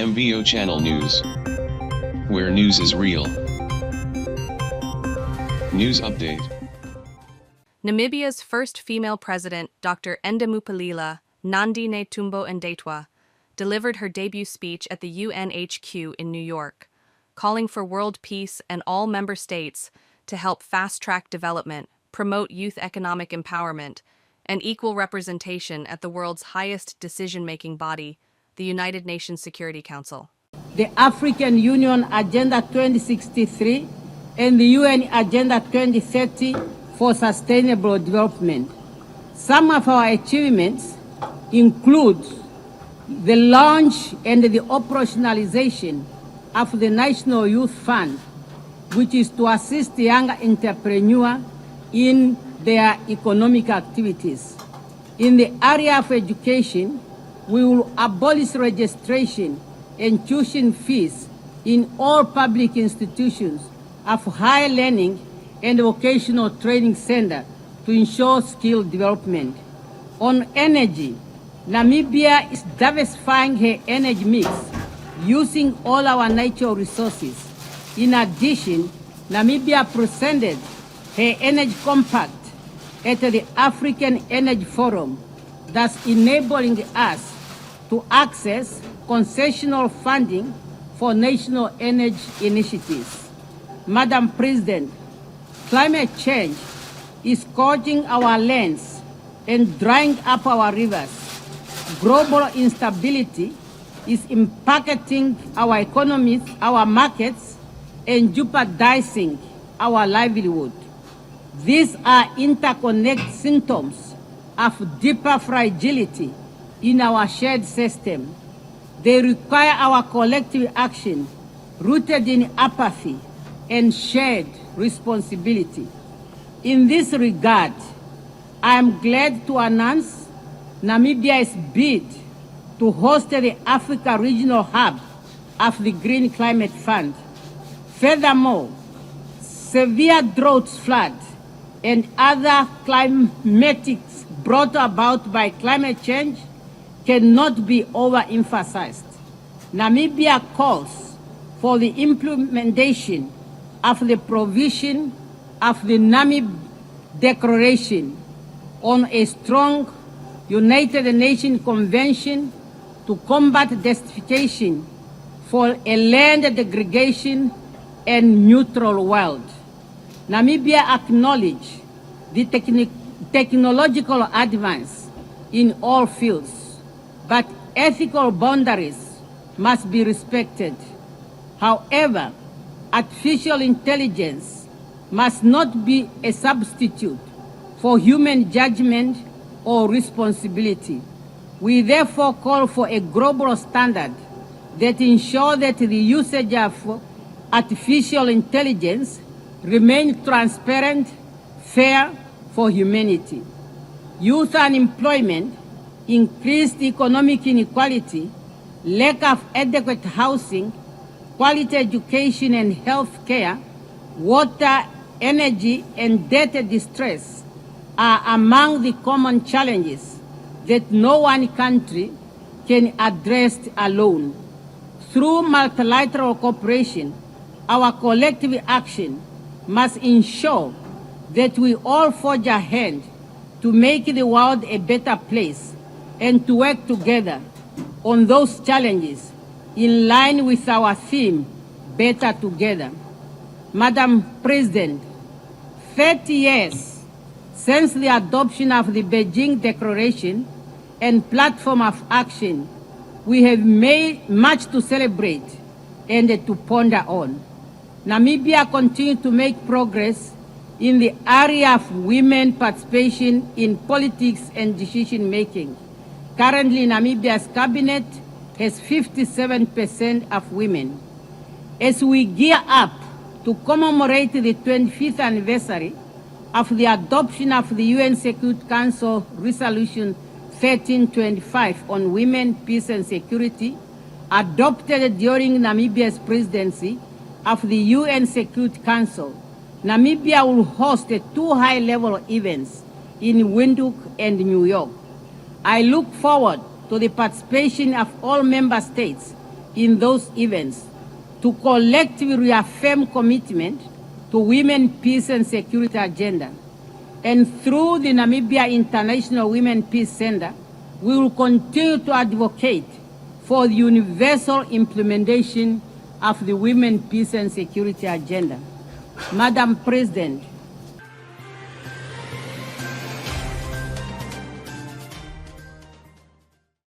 MVO Channel News, where news is real. News update. Namibia's first female president, Dr. Ndemupelila, Nandi Netumbo Ndaitwah, delivered her debut speech at the UNHQ in New York, calling for world peace and all member states to help fast-track development, promote youth economic empowerment, and equal representation at the world's highest decision-making body, the United Nations Security Council. The African Union Agenda 2063 and the UN Agenda 2030 for Sustainable Development. Some of our achievements include the launch and the operationalization of the National Youth Fund, which is to assist young entrepreneurs in their economic activities. In the area of education, we will abolish registration and tuition fees in all public institutions of higher learning and vocational training centers to ensure skill development. On energy, Namibia is diversifying her energy mix using all our natural resources. In addition, Namibia presented her energy compact at the African Energy Forum, thus enabling us to access concessional funding for national energy initiatives. Madam President, climate change is scorching our lands and drying up our rivers. Global instability is impacting our economies, our markets, and jeopardizing our livelihood. These are interconnected symptoms of deeper fragility in our shared system. They require our collective action rooted in apathy and shared responsibility. In this regard, I am glad to announce Namibia's bid to host the Africa Regional Hub of the Green Climate Fund. Furthermore, severe droughts, flood, and other climatics brought about by climate change cannot be overemphasized. Namibia calls for the implementation of the provision of the Namib Declaration on a strong United Nations Convention to combat desertification for a land degradation and neutral world. Namibia acknowledges the technological advance in all fields, but ethical boundaries must be respected. However, artificial intelligence must not be a substitute for human judgment or responsibility. We therefore call for a global standard that ensures that the usage of artificial intelligence remains transparent, fair for humanity. Youth unemployment, increased economic inequality, lack of adequate housing, quality education and health care, water, energy, and debt distress are among the common challenges that no one country can address alone. Through multilateral cooperation, our collective action must ensure that we all forge ahead to make the world a better place and to work together on those challenges in line with our theme, Better Together. Madam President, 30 years since the adoption of the Beijing Declaration and Platform of Action, we have made much to celebrate and to ponder on. Namibia continues to make progress in the area of women participation in politics and decision-making. Currently, Namibia's cabinet has 57% of women. As we gear up to commemorate the 25th anniversary of the adoption of the UN Security Council Resolution 1325 on women, peace and security, adopted during Namibia's presidency of the UN Security Council, Namibia will host two high-level events in Windhoek and New York. I look forward to the participation of all member states in those events to collectively reaffirm commitment to women, peace and security agenda. And through the Namibia International Women Peace Center, we will continue to advocate for the universal implementation of the Women, Peace and Security Agenda. Madam President,